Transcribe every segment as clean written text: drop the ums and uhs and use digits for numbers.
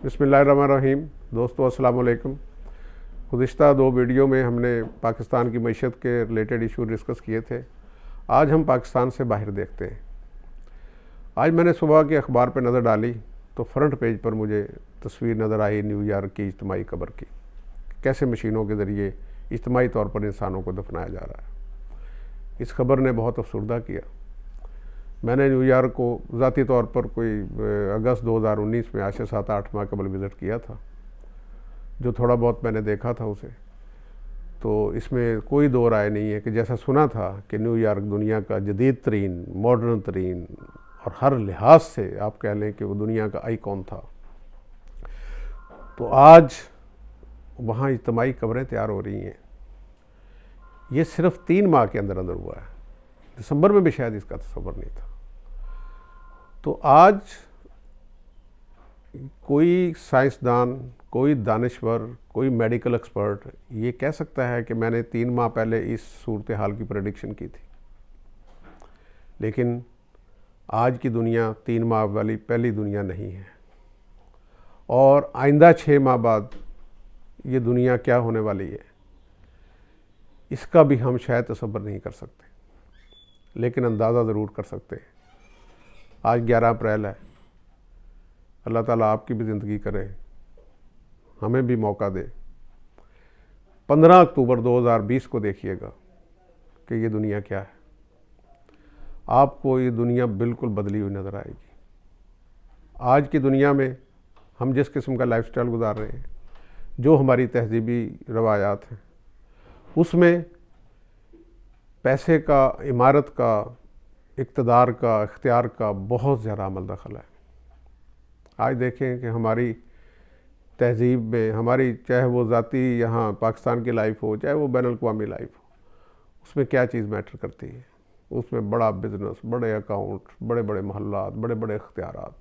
बिस्मिल्लाहिर्रहमानिर्रहीम। दोस्तों अस्सलाम वालेकुम। गुज़िश्ता 2 वीडियो में हमने पाकिस्तान की मईशत के रिलेटेड इशू डिस्कस किए थे। आज हम पाकिस्तान से बाहर देखते हैं। आज मैंने सुबह के अखबार पर नज़र डाली तो फ्रंट पेज पर मुझे तस्वीर नज़र आई न्यूयॉर्क की इज्तिमाई कब्र की। कैसे मशीनों के ज़रिए इज्तिमाई तौर पर इंसानों को दफनाया जा रहा है। इस खबर ने बहुत अफसुर्दा किया। मैंने न्यूयॉर्क को ज़ाती तौर पर कोई अगस्त 2019 में आज से 7-8 माह कबल विज़िट किया था। जो थोड़ा बहुत मैंने देखा था उसे, तो इसमें कोई दो राय नहीं है कि जैसा सुना था कि न्यूयॉर्क दुनिया का जदीद तरीन, मॉडर्न तरीन और हर लिहाज से आप कह लें कि वो दुनिया का आइकॉन था, तो आज वहाँ इज्तिमाई कब्रें तैयार हो रही हैं। ये सिर्फ 3 माह के अंदर अंदर हुआ है। दिसंबर में भी शायद इसका तसव्वुर नहीं था। तो आज कोई साइंसदान, कोई दानिश्वर, कोई मेडिकल एक्सपर्ट ये कह सकता है कि मैंने 3 माह पहले इस सूरत हाल की प्रेडिक्शन की थी। लेकिन आज की दुनिया 3 माह वाली पहली दुनिया नहीं है, और आइंदा 6 माह बाद ये दुनिया क्या होने वाली है इसका भी हम शायद तसव्वुर नहीं कर सकते, लेकिन अंदाज़ा ज़रूर कर सकते हैं। आज 11 अप्रैल है। अल्लाह ताला आपकी भी ज़िंदगी करे, हमें भी मौका दे। 15 अक्टूबर 2020 को देखिएगा कि ये दुनिया क्या है। आपको ये दुनिया बिल्कुल बदली हुई नज़र आएगी। आज की दुनिया में हम जिस किस्म का लाइफस्टाइल गुजार रहे हैं, जो हमारी तहजीबी रवायात हैं, उसमें पैसे का, इमारत का, इक़्तिदार का, इख्तियार का बहुत ज़्यादा अमल दखल है। आज देखें कि हमारी तहजीब में, हमारी चाहे वो ज़ाती यहाँ पाकिस्तान की लाइफ हो, चाहे वो बैनुल अक़वामी लाइफ हो, उसमें क्या चीज़ मैटर करती है। उसमें बड़ा बिज़नेस, बड़े अकाउंट, बड़े बड़े महल्लात, बड़े बड़े इख्तियारात,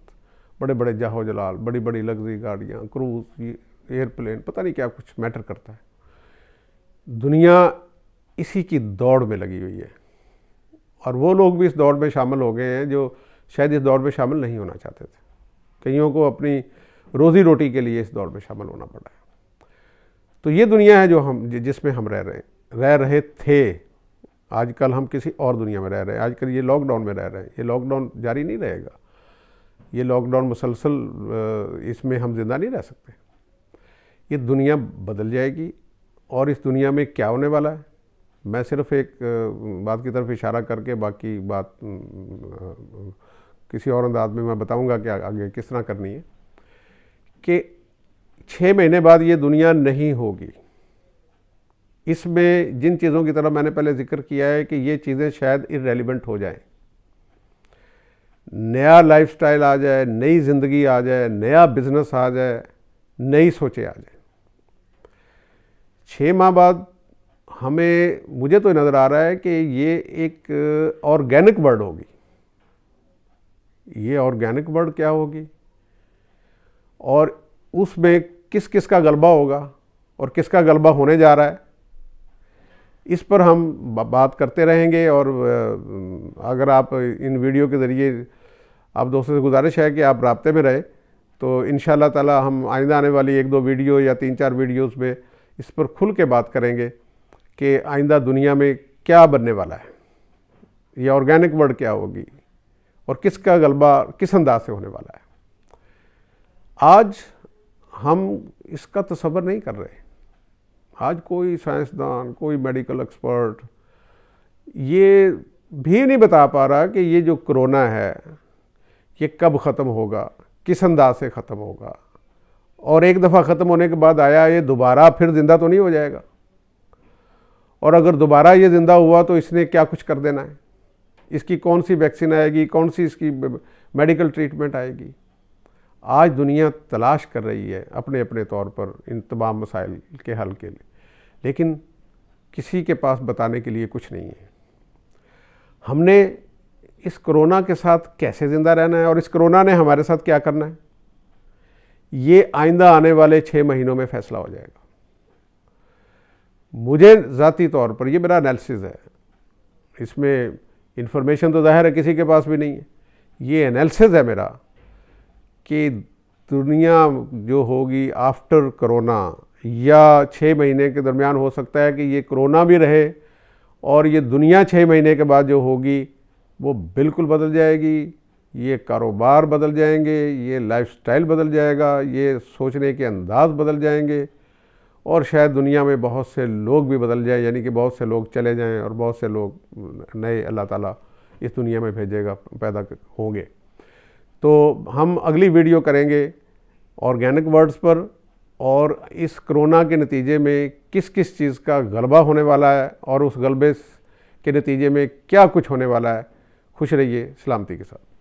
बड़े बड़े जाहो जलाल, बड़ी बड़ी लग्जरी गाड़ियाँ, क्रूज़, एयरप्लेन, पता नहीं क्या कुछ मैटर करता है। दुनिया इसी की दौड़ में लगी हुई है, और वो लोग भी इस दौड़ में शामिल हो गए हैं जो शायद इस दौड़ में शामिल नहीं होना चाहते थे। कईयों को अपनी रोज़ी रोटी के लिए इस दौड़ में शामिल होना पड़ा है। तो ये दुनिया है जो जिसमें हम रह रहे थे। आजकल हम किसी और दुनिया में रह रहे हैं। आजकल ये लॉकडाउन में रह रहे हैं। ये लॉकडाउन जारी नहीं रहेगा। ये लॉकडाउन मुसलसल, इसमें हम ज़िंदा नहीं रह सकते। ये दुनिया बदल जाएगी, और इस दुनिया में क्या होने वाला है, मैं सिर्फ एक बात की तरफ इशारा करके बाकी बात किसी और अंदाज में मैं बताऊंगा कि आगे किस तरह करनी है। कि 6 महीने बाद ये दुनिया नहीं होगी। इसमें जिन चीज़ों की तरफ मैंने पहले जिक्र किया है कि ये चीज़ें शायद इररेलेवेंट हो जाएं, नया लाइफस्टाइल आ जाए, नई ज़िंदगी आ जाए, नया बिजनेस आ जाए, नई सोचें आ जाए। 6 माह बाद मुझे तो नज़र आ रहा है कि ये एक ऑर्गेनिक वर्ल्ड होगी। ये ऑर्गेनिक वर्ल्ड क्या होगी, और उसमें किस किस का गलबा होगा और किसका गलबा होने जा रहा है, इस पर हम बात करते रहेंगे। और अगर आप इन वीडियो के ज़रिए, आप दोस्तों से गुजारिश है कि आप राब्ते में रहे, तो इंशाअल्लाह ताला हम आइंदा आने वाली 1-2 वीडियो या 3-4 वीडियोज़ में इस पर खुल के बात करेंगे कि आइंदा दुनिया में क्या बनने वाला है, ये ऑर्गेनिक वर्ल्ड क्या होगी, और किसका गलबा किस अंदाज से होने वाला है। आज हम इसका तसव्वुर नहीं कर रहे। आज कोई साइंसदान, कोई मेडिकल एक्सपर्ट ये भी नहीं बता पा रहा कि ये जो कोरोना है ये कब ख़त्म होगा, किस अंदाज से ख़त्म होगा, और एक दफ़ा ख़त्म होने के बाद आया ये दोबारा फिर ज़िंदा तो नहीं हो जाएगा, और अगर दोबारा ये ज़िंदा हुआ तो इसने क्या कुछ कर देना है, इसकी कौन सी वैक्सीन आएगी, कौन सी इसकी मेडिकल ट्रीटमेंट आएगी। आज दुनिया तलाश कर रही है अपने अपने तौर पर इन तमाम मसाइल के हल के लिए, लेकिन किसी के पास बताने के लिए कुछ नहीं है। हमने इस कोरोना के साथ कैसे ज़िंदा रहना है, और इस कोरोना ने हमारे साथ क्या करना है, ये आइंदा आने वाले 6 महीनों में फैसला हो जाएगा। मुझे ज़ाती तौर पर, ये मेरा एनालिसिस है, इसमें इंफॉर्मेशन तो ज़ाहिर है किसी के पास भी नहीं है, ये एनालिसिस है मेरा कि दुनिया जो होगी आफ्टर कोरोना या 6 महीने के दरमियान, हो सकता है कि ये कोरोना भी रहे और ये दुनिया 6 महीने के बाद जो होगी वो बिल्कुल बदल जाएगी। ये कारोबार बदल जाएंगे, ये लाइफस्टाइल बदल जाएगा, ये सोचने के अंदाज बदल जाएंगे और शायद दुनिया में बहुत से लोग भी बदल जाएं, यानी कि बहुत से लोग चले जाएं और बहुत से लोग नए अल्लाह ताला इस दुनिया में भेजेगा, पैदा होंगे। तो हम अगली वीडियो करेंगे ऑर्गेनिक वर्ड्स पर और इस कोरोना के नतीजे में किस किस चीज़ का गलबा होने वाला है और उस गलबे के नतीजे में क्या कुछ होने वाला है। खुश रहिए, सलामती के साथ।